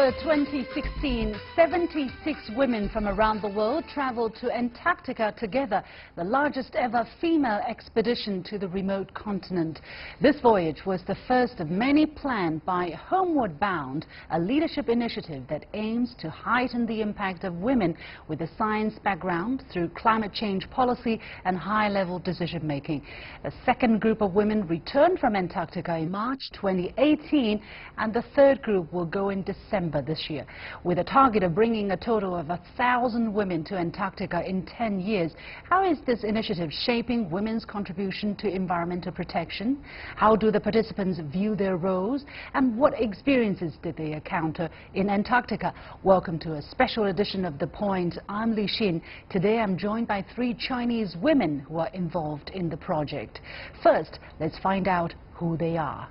October 2016, 76 women from around the world traveled to Antarctica together, the largest ever female expedition to the remote continent. This voyage was the first of many planned by Homeward Bound, a leadership initiative that aims to heighten the impact of women with a science background through climate change policy and high-level decision-making. A second group of women returned from Antarctica in March 2018, and the third group will go in December this year, with a target of bringing a total of 1,000 women to Antarctica in 10 years. How is this initiative shaping women's contribution to environmental protection? How do the participants view their roles? And what experiences did they encounter in Antarctica? Welcome to a special edition of The Point. I'm Li Xin. Today I'm joined by 3 Chinese women who are involved in the project. First, let's find out who they are.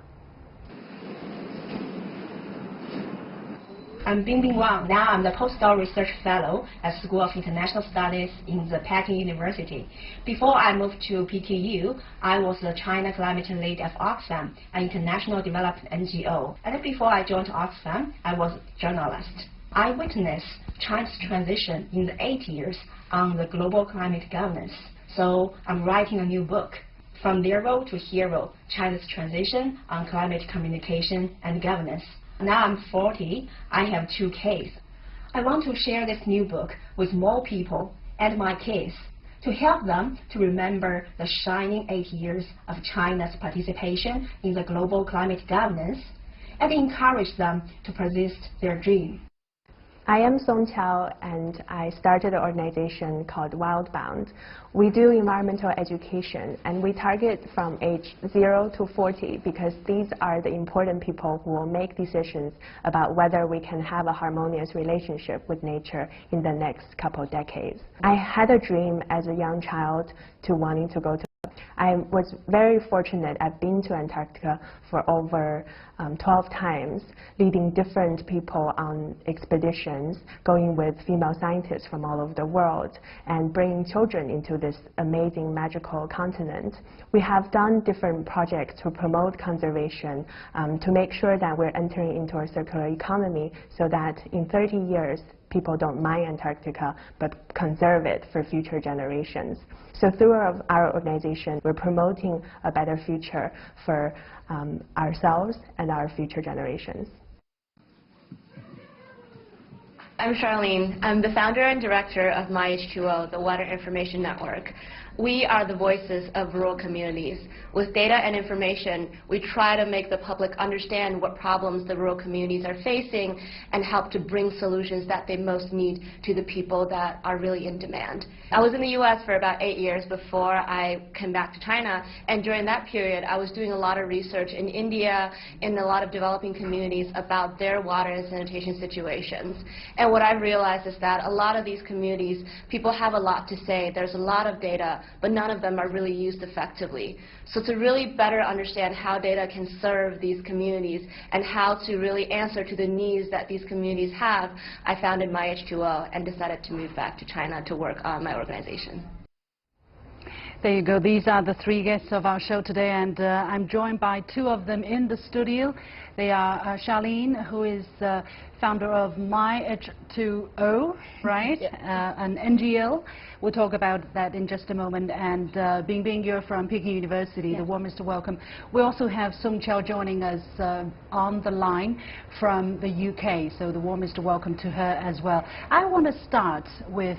I'm Bingbing Wang. Now I'm the postdoc research fellow at School of International Studies in the Peking University. Before I moved to PTU, I was the China climate lead of Oxfam, an international development NGO. And before I joined Oxfam, I was a journalist. I witnessed China's transition in the 80s years on the global climate governance. So I'm writing a new book, From Zero to Hero, China's Transition on Climate Communication and Governance. Now I'm 40, I have 2 kids. I want to share this new book with more people and my kids to help them to remember the shining 8 years of China's participation in the global climate governance and encourage them to persist their dream. I am Song Qiao, and I started an organization called Homeward Bound. We do environmental education, and we target from age 0 to 40 because these are the important people who will make decisions about whether we can have a harmonious relationship with nature in the next couple decades. I had a dream as a young child to wanting to go to. I was very fortunate. I've been to Antarctica for over 12 times, leading different people on expeditions, going with female scientists from all over the world, and bringing children into this amazing, magical continent. We have done different projects to promote conservation, to make sure that we're entering into a circular economy so that in 30 years, people don't mine Antarctica, but conserve it for future generations. So through our organization, we're promoting a better future for ourselves and our future generations. I'm Charlene. I'm the founder and director of MyH2O, the Water Information Network. We are the voices of rural communities. With data and information, we try to make the public understand what problems the rural communities are facing and help to bring solutions that they most need to the people that are really in demand. I was in the US for about 8 years before I came back to China, and during that period I was doing a lot of research in India, in a lot of developing communities about their water and sanitation situations. And what I realized is that a lot of these communities, people have a lot to say, there's a lot of data, but none of them are really used effectively. So to really better understand how data can serve these communities and how to really answer to the needs that these communities have, I founded MyH2O and decided to move back to China to work on my organization. There you go. These are the 3 guests of our show today, and I'm joined by 2 of them in the studio. They are Charlene, who is founder of MyH2O, right? Yeah. An NGO. We'll talk about that in just a moment. And Bingbing, you're from Peking University. Yeah. The warmest welcome. We also have Song Qiao joining us on the line from the UK, so the warmest welcome to her as well. I want to start with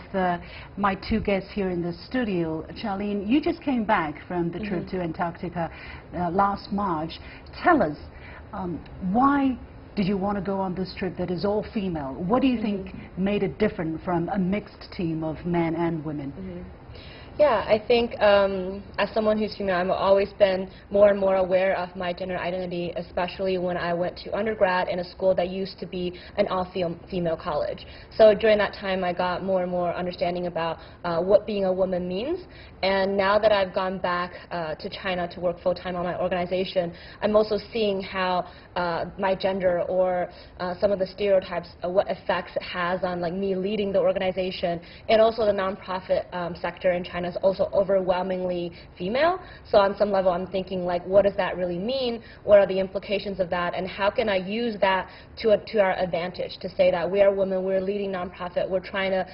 my 2 guests here in the studio. Charlene, you just came back from the trip to Antarctica last March. Tell us, why did you want to go on this trip that is all female? What do you think made it different from a mixed team of men and women? Yeah, I think as someone who's female, I've always been more and more aware of my gender identity, especially when I went to undergrad in a school that used to be an all-female college. So during that time, I got more and more understanding about what being a woman means. And now that I've gone back to China to work full-time on my organization, I'm also seeing how my gender or some of the stereotypes, what effects it has on me leading the organization, and also the nonprofit sector in China China is also overwhelmingly female. So on some level, I'm thinking, like, what does that really mean? What are the implications of that? And how can I use that to our advantage, to say that we are women, we're a leading nonprofit, we're trying to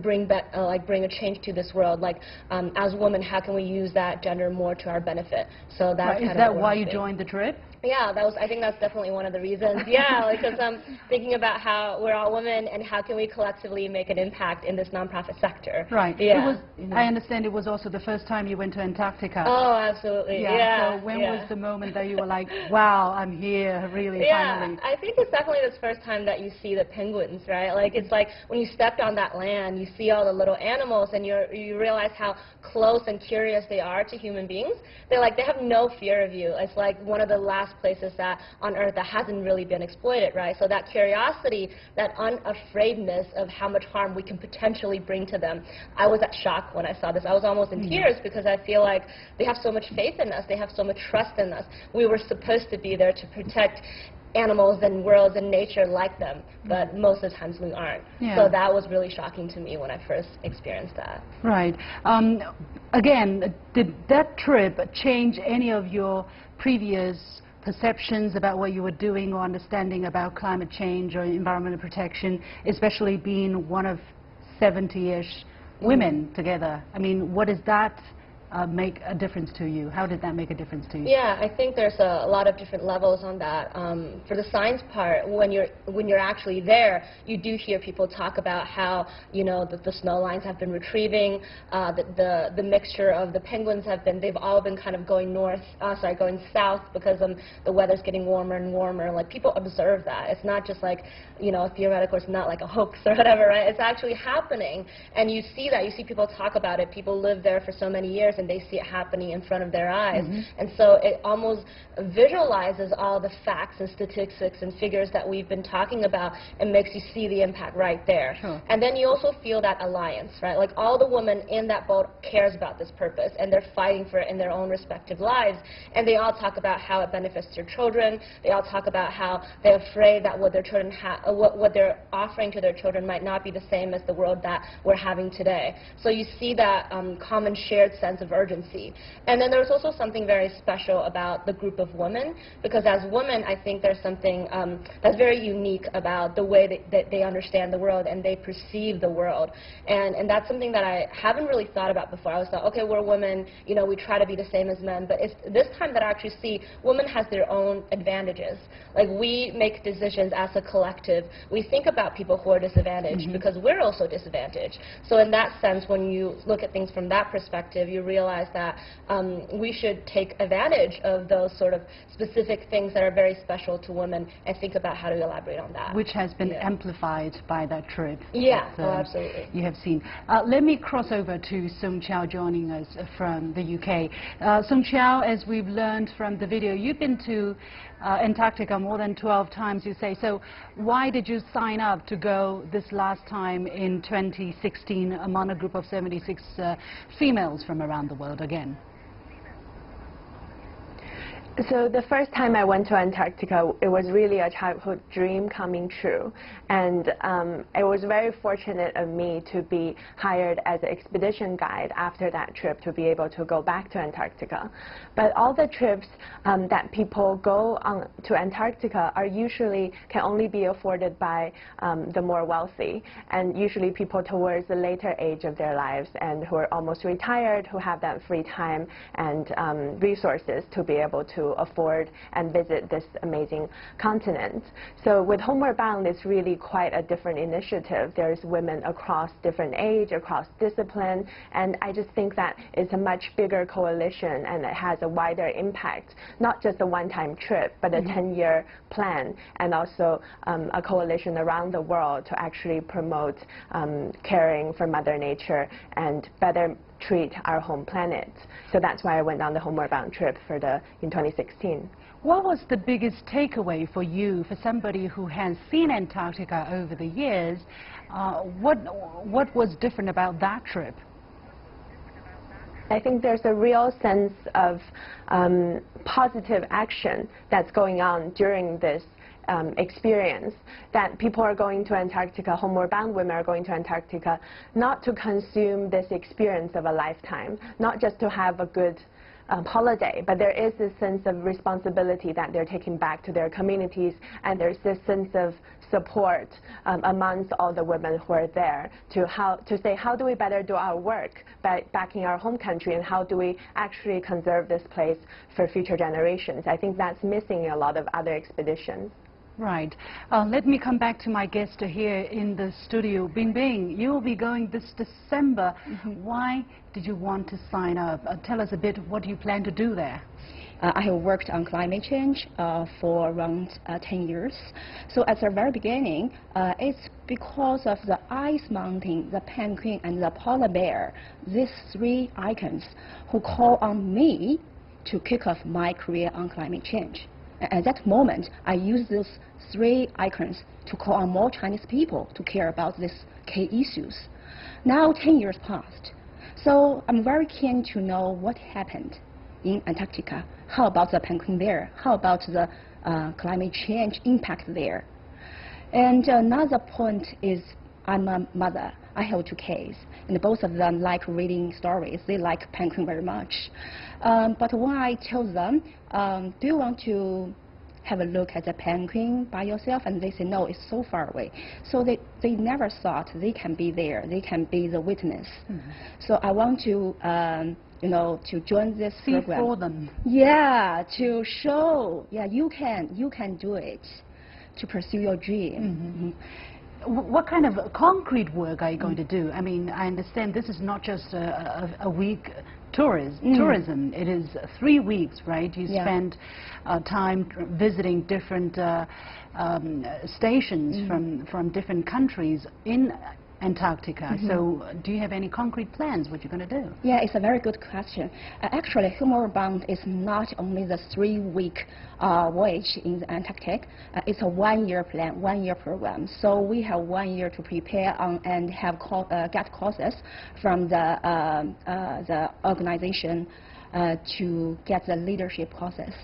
bring a change to this world. Like, as women, how can we use that gender more to our benefit? So that's Is that why you joined the trip? Yeah, I think that's definitely one of the reasons. Yeah, because I'm thinking about how we're all women and how can we collectively make an impact in this nonprofit sector. Right. Yeah. I understand it was also the first time you went to Antarctica. Oh, absolutely. Yeah. So when was the moment that you were like, wow, I'm here, really, finally? I think it's definitely the first time that you see the penguins, right? Like, it's like when you stepped on that land, you see all the little animals, and you realize how close and curious they are to human beings. They have no fear of you. It's like one of the last places that on Earth that hasn't really been exploited, right? So that curiosity, that unafraidness of how much harm we can potentially bring to them. I was at shock when I saw this. I was almost in tears because I feel like they have so much faith in us. They have so much trust in us. We were supposed to be there to protect animals and worlds and nature like them, but most of the times we aren't. Yeah. So that was really shocking to me when I first experienced that. Right. Again, did that trip change any of your previous perceptions about what you were doing or understanding about climate change or environmental protection, especially being one of 70-ish women together? I mean, what does that make a difference to you? How did that make a difference to you? Yeah, I think there's a lot of different levels on that. For the science part, when you're actually there, you do hear people talk about how, you know, the snow lines have been retrieving, the mixture of the penguins they've all been kind of going going south because the weather's getting warmer and warmer. Like, people observe that. It's not just like, you know, theoretical. It's not like a hoax or whatever, right? It's actually happening, and you see that. You see people talk about it. People live there for so many years, and they see it happening in front of their eyes. And so it almost visualizes all the facts and statistics and figures that we've been talking about and makes you see the impact right there. Sure. And then you also feel that alliance, right? Like, all the women in that boat cares about this purpose, and they're fighting for it in their own respective lives. And they all talk about how it benefits their children. They all talk about how they're afraid that what their children what they're offering to their children might not be the same as the world that we're having today. So you see that common shared sense of urgency. And then there's also something very special about the group of women, because as women, I think there's something that's very unique about the way that they understand the world and they perceive the world. And that's something that I haven't really thought about before. I always thought, okay, we're women, you know, we try to be the same as men, but it's this time that I actually see women has their own advantages. Like, we make decisions as a collective. We think about people who are disadvantaged because we're also disadvantaged. So in that sense, when you look at things from that perspective, you realize that we should take advantage of those sort of specific things that are very special to women and think about how to elaborate on that. Which has been amplified by that trip. Yeah, that, absolutely. You have seen. Let me cross over to Sung Chao joining us from the UK. Sung Chao, as we've learned from the video, you've been to Antarctica more than 12 times, you say. So why did you sign up to go this last time in 2016 among a group of 76 females from around the world again? So the first time I went to Antarctica, it was really a childhood dream coming true. And it was very fortunate of me to be hired as an expedition guide after that trip to be able to go back to Antarctica. But all the trips that people go on to Antarctica are usually can only be afforded by the more wealthy, and usually people towards the later age of their lives and who are almost retired, who have that free time and resources to be able to afford and visit this amazing continent. So with Homeward Bound, it's really quite a different initiative. There's women across different age, across discipline, and I just think that it's a much bigger coalition and it has a wider impact, not just a one-time trip, but a 10-year plan, and also a coalition around the world to actually promote caring for Mother Nature and better treat our home planet. So that's why I went on the Homeward Bound trip in 2016. What was the biggest takeaway for you, for somebody who has seen Antarctica over the years? What was different about that trip? I think there's a real sense of positive action that's going on during this experience that people are going to Antarctica, Homeward Bound women are going to Antarctica, not to consume this experience of a lifetime, not just to have a good holiday, but there is this sense of responsibility that they're taking back to their communities, and there's this sense of support amongst all the women who are there to say, how do we better do our work back in our home country, and how do we actually conserve this place for future generations? I think that's missing in a lot of other expeditions. Right. Let me come back to my guest here in the studio. Bing Bing, you will be going this December. Why did you want to sign up? Tell us a bit, what do you plan to do there? I have worked on climate change for around 10 years. So at the very beginning, it's because of the ice mountain, the penguin, and the polar bear, these three icons, who call on me to kick off my career on climate change. At that moment, I used those three icons to call on more Chinese people to care about these key issues. Now 10 years passed, so I'm very keen to know what happened in Antarctica. How about the penguin there? How about the climate change impact there? And another point is, I'm a mother. I have two kids, and both of them like reading stories. They like penguin very much. But when I tell them, do you want to have a look at the penguin by yourself? And they say, no, it's so far away. So they never thought they can be there. They can be the witness. So I want to, you know, to join this program. For them. Yeah, to show, yeah, you can do it, to pursue your dream. What kind of concrete work are you going to do? I mean, I understand this is not just a week tourism. It is 3 weeks, right? You spend time visiting different stations from different countries in Antarctica. So do you have any concrete plans what you're going to do? Yeah, it's a very good question. Actually, Homeward Bound is not only the 3-week voyage in the Antarctic. It's a 1-year plan, 1-year program. So we have 1 year to prepare on and have get courses from the organization to get the leadership courses.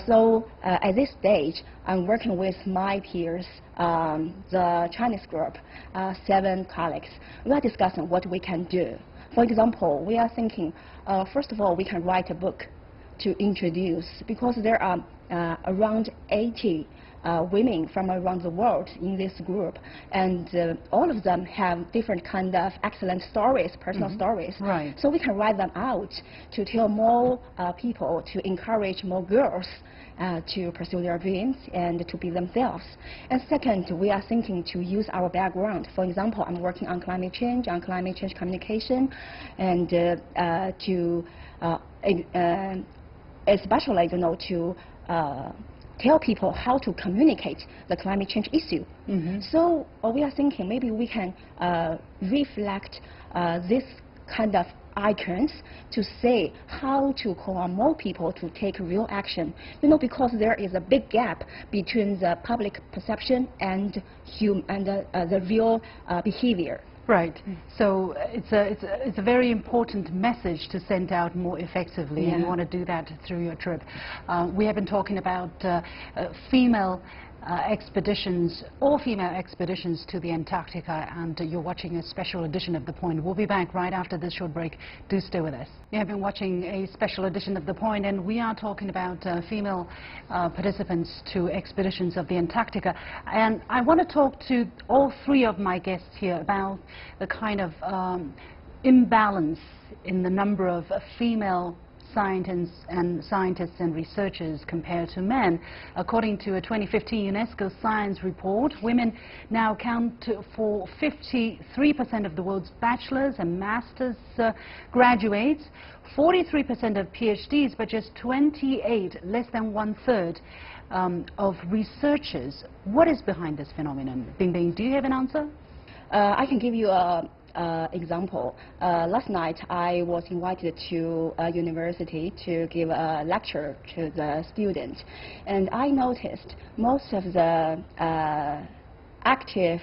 So at this stage, I'm working with my peers, the Chinese group, 7 colleagues. We are discussing what we can do. For example, we are thinking, first of all, we can write a book to introduce, because there are around 80 women from around the world in this group, and all of them have different kind of excellent stories, personal stories. Right. So we can write them out to tell more people, to encourage more girls to pursue their dreams and to be themselves. And second, we are thinking to use our background. For example, I'm working on climate change communication, and to especially, you know, to tell people how to communicate the climate change issue. So we are thinking maybe we can reflect this kind of icons to say how to call on more people to take real action. You know, because there is a big gap between the public perception and the real behavior. Right. So it's a very important message to send out more effectively, and you want to do that through your trip. We have been talking about female expeditions, all-female expeditions to the Antarctica, and you're watching a special edition of The Point. We'll be back right after this short break. Do stay with us. You have been watching a special edition of The Point, and we are talking about female participants to expeditions of the Antarctica. And I want to talk to all 3 of my guests here about the kind of imbalance in the number of female scientists and researchers compared to men. According to a 2015 UNESCO science report, women now count for 53% of the world's bachelor's and master's graduates, 43% of PhDs, but just 28, less than 1/3 of researchers. What is behind this phenomenon? Bing Bing, do you have an answer? I can give you a example. Last night I was invited to a university to give a lecture to the students, and I noticed most of the active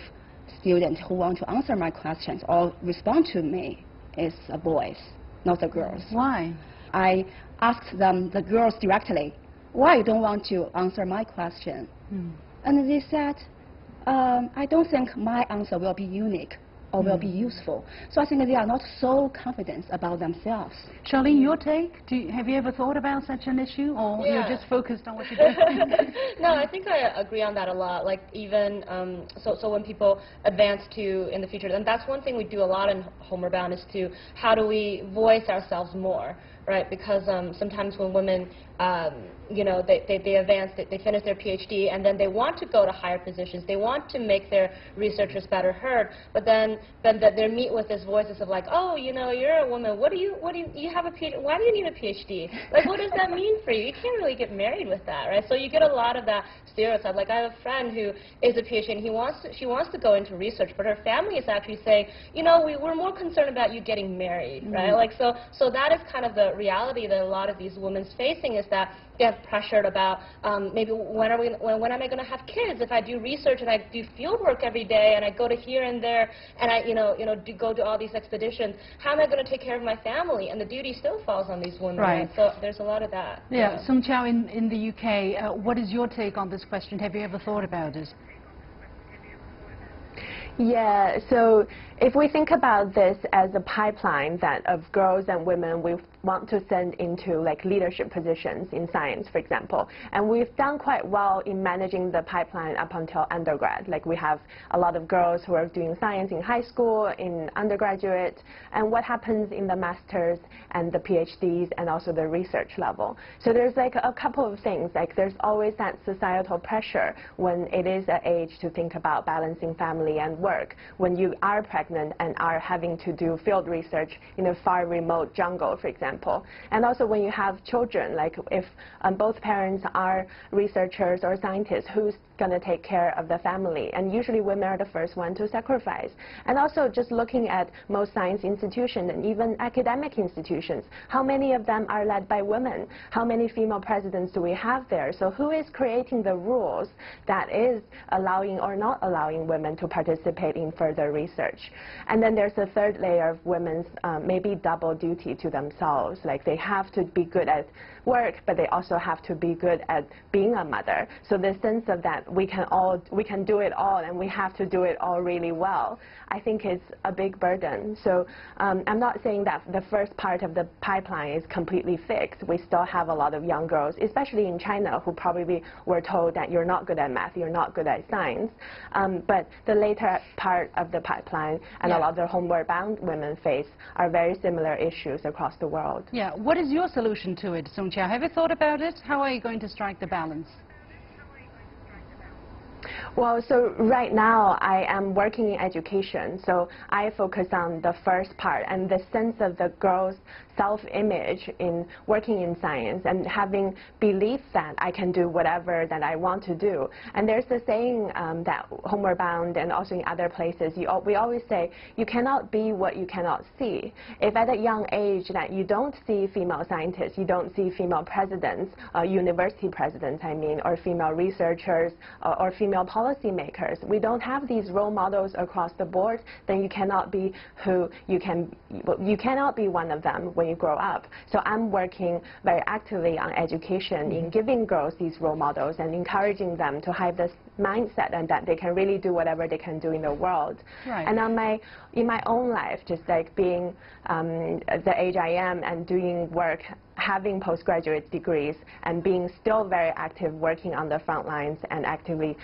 students who want to answer my questions or respond to me is boys, not the girls. Why? I asked them, the girls, directly, why you don't want to answer my question? And they said, I don't think my answer will be unique or will be useful. So I think they are not so confident about themselves. Charlene, your take? Have you ever thought about such an issue, or you're just focused on what you do? No, I think I agree on that a lot. Like even, so when people advance to in the future, and that's one thing we do a lot in Homeward Bound is to how do we voice ourselves more, right? Because sometimes when women, you know, they advance, they finish their PhD, and then they want to go to higher positions. They want to make their researchers better heard, but then they're meet with these voices of like, oh, you know, you're a woman. You have a PhD? Why do you need a PhD? Like, what does that mean for you? You can't really get married with that, right? So you get a lot of that stereotype. Like I have a friend who is a PhD, and she wants to go into research, but her family is actually saying, you know, we're more concerned about you getting married, right? Like so that is kind of the reality that a lot of these women's facing, is that they have pressured about maybe when am I going to have kids? If I do research and I do field work every day and I go to here and there and I go to all these expeditions, how am I going to take care of my family? And the duty still falls on these women. Right. So there's a lot of that. Yeah. Sung Chao, in the UK, what is your take on this question? Have you ever thought about it? Yeah, so if we think about this as a pipeline that of girls and women we want to send into like leadership positions in science, for example, and we've done quite well in managing the pipeline up until undergrad. Like we have a lot of girls who are doing science in high school, in undergraduate, and what happens in the masters and the PhDs and also the research level. So there's like a couple of things, like there's always that societal pressure when it is an age to think about balancing family and work, when you are pregnant and are having to do field research in a far remote jungle, for example. And also when you have children, like if both parents are researchers or scientists, who's going to take care of the family? And usually women are the first one to sacrifice. And also just looking at most science institutions and even academic institutions, how many of them are led by women? How many female presidents do we have there? So who is creating the rules that is allowing or not allowing women to participate in further research? And then there's a third layer of women's maybe double duty to themselves. Like they have to be good at work, but they also have to be good at being a mother. So the sense of that we can do it all, and we have to do it all really well, I think is a big burden. So I'm not saying that the first part of the pipeline is completely fixed. We still have a lot of young girls, especially in China, who probably were told that you're not good at math, you're not good at science. But the later part of the pipeline and a lot of the Homeward Bound women face are very similar issues across the world. Yeah. What is your solution to it, Sung Chao? Have you thought about it? How are you going to strike the balance? Well, so right now I am working in education, so I focus on the first part and the sense of the girl's self-image in working in science and having belief that I can do whatever that I want to do. And there's a saying that Homeward Bound and also in other places, we always say, you cannot be what you cannot see. If at a young age that you don't see female scientists, you don't see female presidents, university presidents, I mean, or female researchers, or female policymakers, we don't have these role models across the board, then you cannot be you cannot be one of them when you grow up. So I'm working very actively on education in giving girls these role models and encouraging them to have this mindset and that they can really do whatever they can do in the world. Right. And in my own life, just like being the age I am and doing work, having postgraduate degrees and being still very active working on the front lines and actively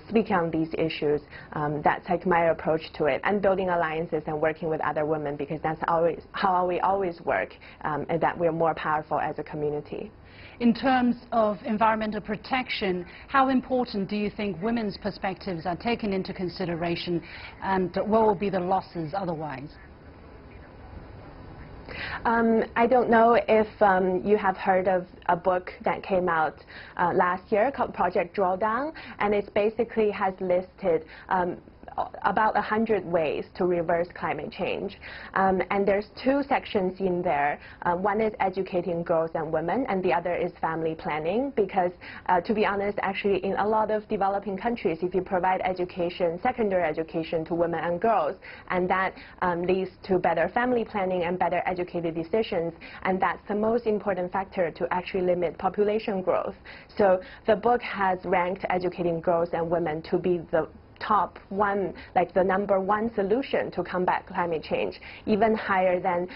speaking on these issues, that's like my approach to it. And building alliances and working with other women, because that's always how we always work, and that we're more powerful as a community. In terms of environmental protection, how important do you think women's perspectives are taken into consideration, and what will be the losses otherwise? I don't know if you have heard of a book that came out last year called Project Drawdown, and it basically has listed about 100 ways to reverse climate change. And there's two sections in there. One is educating girls and women, and the other is family planning, because to be honest, actually in a lot of developing countries, if you provide education, secondary education to women and girls, and that leads to better family planning and better educated decisions, and that's the most important factor to actually limit population growth. So the book has ranked educating girls and women to be the top one, like the #1 solution to combat climate change, even higher than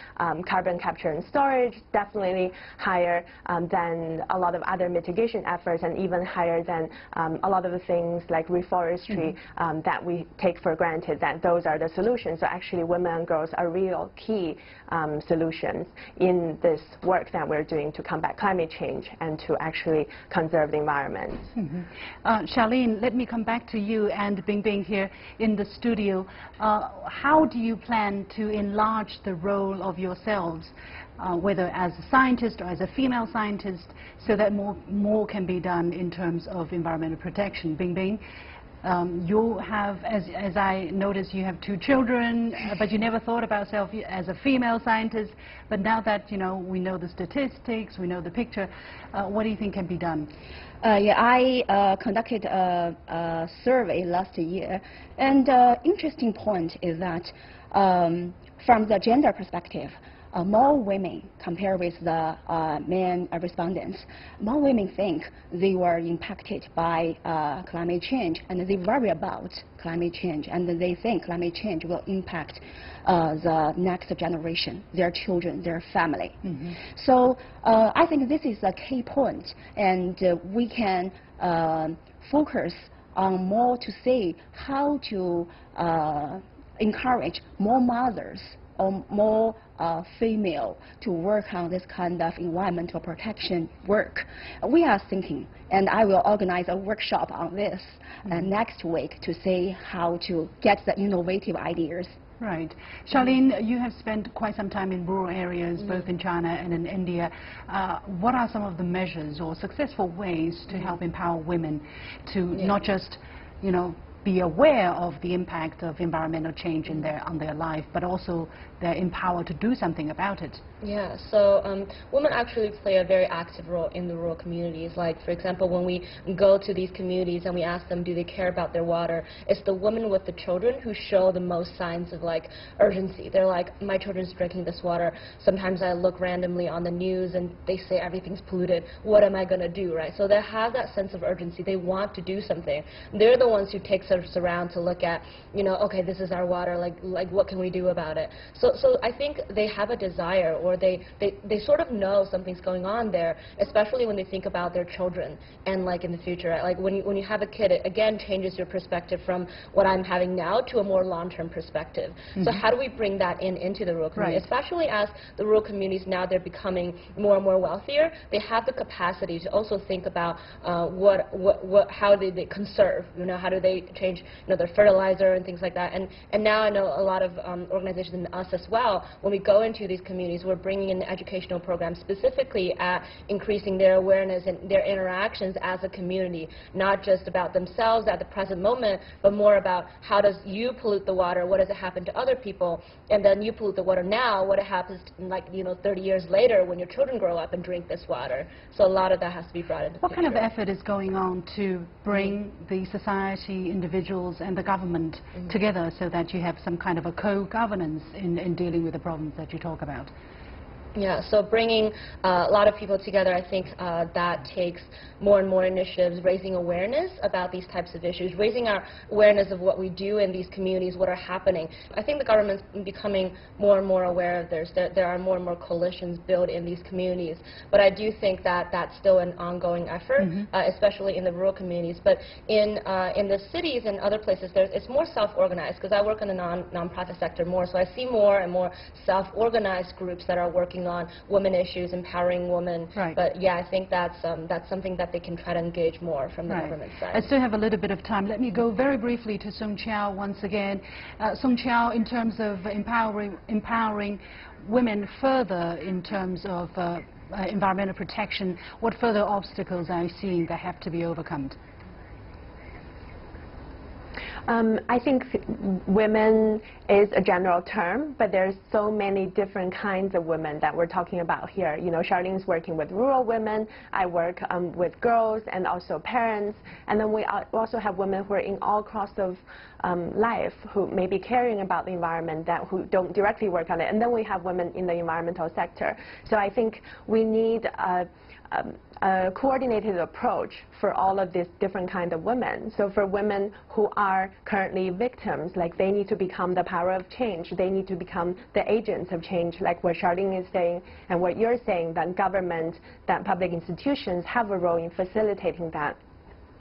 carbon capture and storage, definitely higher than a lot of other mitigation efforts, and even higher than a lot of the things like reforestry that we take for granted, that those are the solutions. So actually women and girls are real key solutions in this work that we're doing to combat climate change and to actually conserve the environment. Charlene, let me come back to you and Being here in the studio. How do you plan to enlarge the role of yourselves, whether as a scientist or as a female scientist, so that more can be done in terms of environmental protection? Bing, you have, as I noticed, you have 2 children, but you never thought about yourself as a female scientist. But now that we know the statistics, we know the picture, what do you think can be done? Yeah, I conducted a survey last year, and interesting point is that from the gender perspective, more women, compared with the men respondents, more women think they were impacted by climate change, and they worry about climate change, and they think climate change will impact the next generation, their children, their family. So I think this is a key point, and we can focus on more to see how to encourage more mothers or more female to work on this kind of environmental protection work. We are thinking, and I will organize a workshop on this next week to see how to get the innovative ideas. Right. Charlene, you have spent quite some time in rural areas, both in China and in India. What are some of the measures or successful ways to help empower women to not just, be aware of the impact of environmental change on their life, but also they're empowered to do something about it? Yeah, so women actually play a very active role in the rural communities. Like, for example, when we go to these communities and we ask them, do they care about their water, it's the women with the children who show the most signs of, like, urgency. They're like, my children's drinking this water. Sometimes I look randomly on the news and they say everything's polluted. What am I going to do, right? So they have that sense of urgency. They want to do something. They're the ones who take us around to look at, okay, this is our water, like what can we do about it? So I think they have a desire, or they sort of know something's going on there, especially when they think about their children and, like, in the future. Right? Like when you have a kid, it again changes your perspective from what I'm having now to a more long-term perspective. So how do we bring that into the rural community? Right. Especially as the rural communities now, they're becoming more and more wealthier. They have the capacity to also think about how do they conserve, how do they change their fertilizer and things like that. And now I know a lot of organizations and us as well, when we go into these communities, we're bringing in educational programs specifically at increasing their awareness and their interactions as a community, not just about themselves at the present moment, but more about how does you pollute the water, what does it happen to other people, and then you pollute the water now, what happens 30 years later when your children grow up and drink this water. So a lot of that has to be brought into the picture. What kind of effort is going on to bring the society, individuals and the government together so that you have some kind of a co-governance in dealing with the problems that you talk about? Yeah, so bringing a lot of people together, I think that takes more and more initiatives, raising awareness about these types of issues, raising our awareness of what we do in these communities, what are happening. I think the government's becoming more and more aware of this. There are more and more coalitions built in these communities. But I do think that that's still an ongoing effort, especially in the rural communities. But in the cities and other places, it's more self-organized, because I work in the non-profit sector more, so I see more and more self-organized groups that are working on women issues, empowering women. Right. But yeah, I think that's something that they can try to engage more from the government side. I still have a little bit of time. Let me go very briefly to Song Chiao once again. Song Chiao, in terms of empowering women further in terms of environmental protection, what further obstacles are you seeing that have to be overcome? I think women is a general term, but there's so many different kinds of women that we're talking about here. You know, Charlene's working with rural women. I work with girls and also parents. And then we also have women who are in all across of life who may be caring about the environment who don't directly work on it. And then we have women in the environmental sector. So I think we need a coordinated approach for all of these different kinds of women. So for women who are currently victims, like they need to become the power of change. They need to become the agents of change, like what Charlene is saying and what you're saying, that government, that public institutions have a role in facilitating that.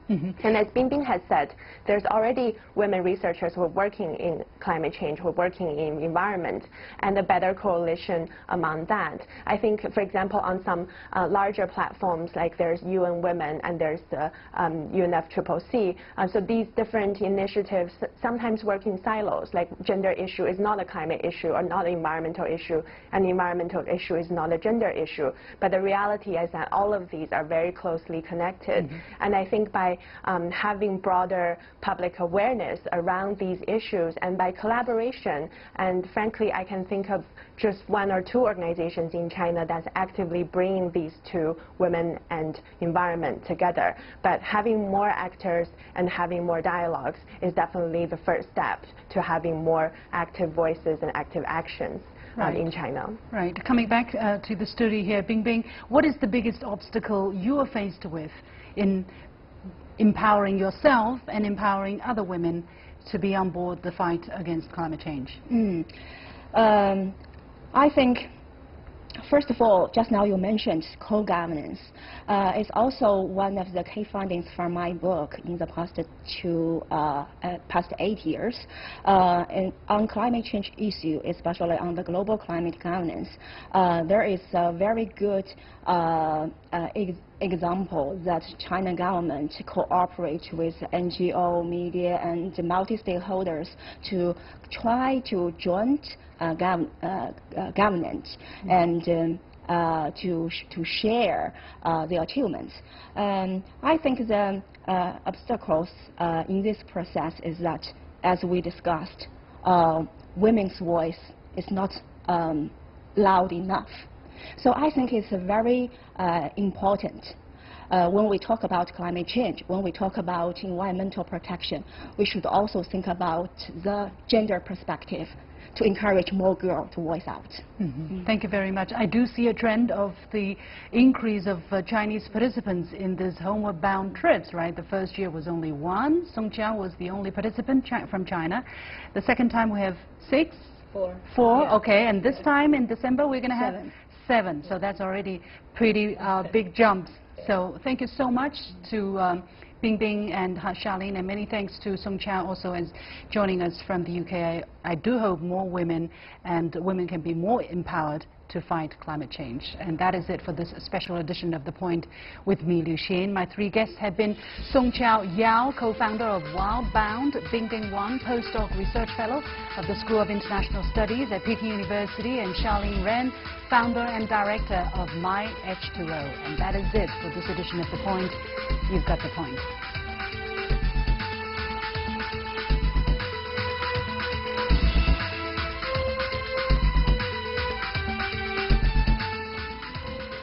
And as Bingbing has said, there's already women researchers who are working in climate change, who are working in environment, and a better coalition among that. I think, for example, on some larger platforms, like there's UN Women and there's the UNFCCC, so these different initiatives sometimes work in silos, like gender issue is not a climate issue or not an environmental issue, and the environmental issue is not a gender issue. But the reality is that all of these are very closely connected. And I think by having broader public awareness around these issues and by collaboration, and frankly I can think of just one or two organizations in China that's actively bringing these two, women and environment, together. But having more actors and having more dialogues is definitely the first step to having more active voices and active actions in China. Right. Coming back to the studio here, Bingbing, what is the biggest obstacle you are faced with in empowering yourself and empowering other women to be on board the fight against climate change? I think, first of all, just now you mentioned co-governance. It's also one of the key findings from my book in the past 8 years. And on climate change issue, especially on the global climate governance, there is a very good example that China government cooperate with NGO, media, and multi-stakeholders to try to joint governance and to share the achievements. I think the obstacles in this process is that, as we discussed, women's voice is not loud enough. So I think it's very important when we talk about climate change, when we talk about environmental protection, we should also think about the gender perspective to encourage more girls to voice out. Thank you very much. I do see a trend of the increase of Chinese participants in this Homeward Bound trips, right? The first year was only one. Song Chiao was the only participant from China. The second time we have 6? 4. 4, yeah. Okay. And this time in December we're going to have 7. So that's already pretty big jumps. So thank you so much to Bingbing and Charlene, and many thanks to Song Chiao also as joining us from the UK. I do hope more women can be more empowered to fight climate change. And that is it for this special edition of The Point with me, Liu Xin. My 3 guests have been Song Chiao Yao, co-founder of Homeward Bound, Bingbing Wang, postdoc research fellow of the School of International Studies at Peking University, and Charlene Ren, founder and director of My H2O. And that is it for this edition of The Point. You've got the point.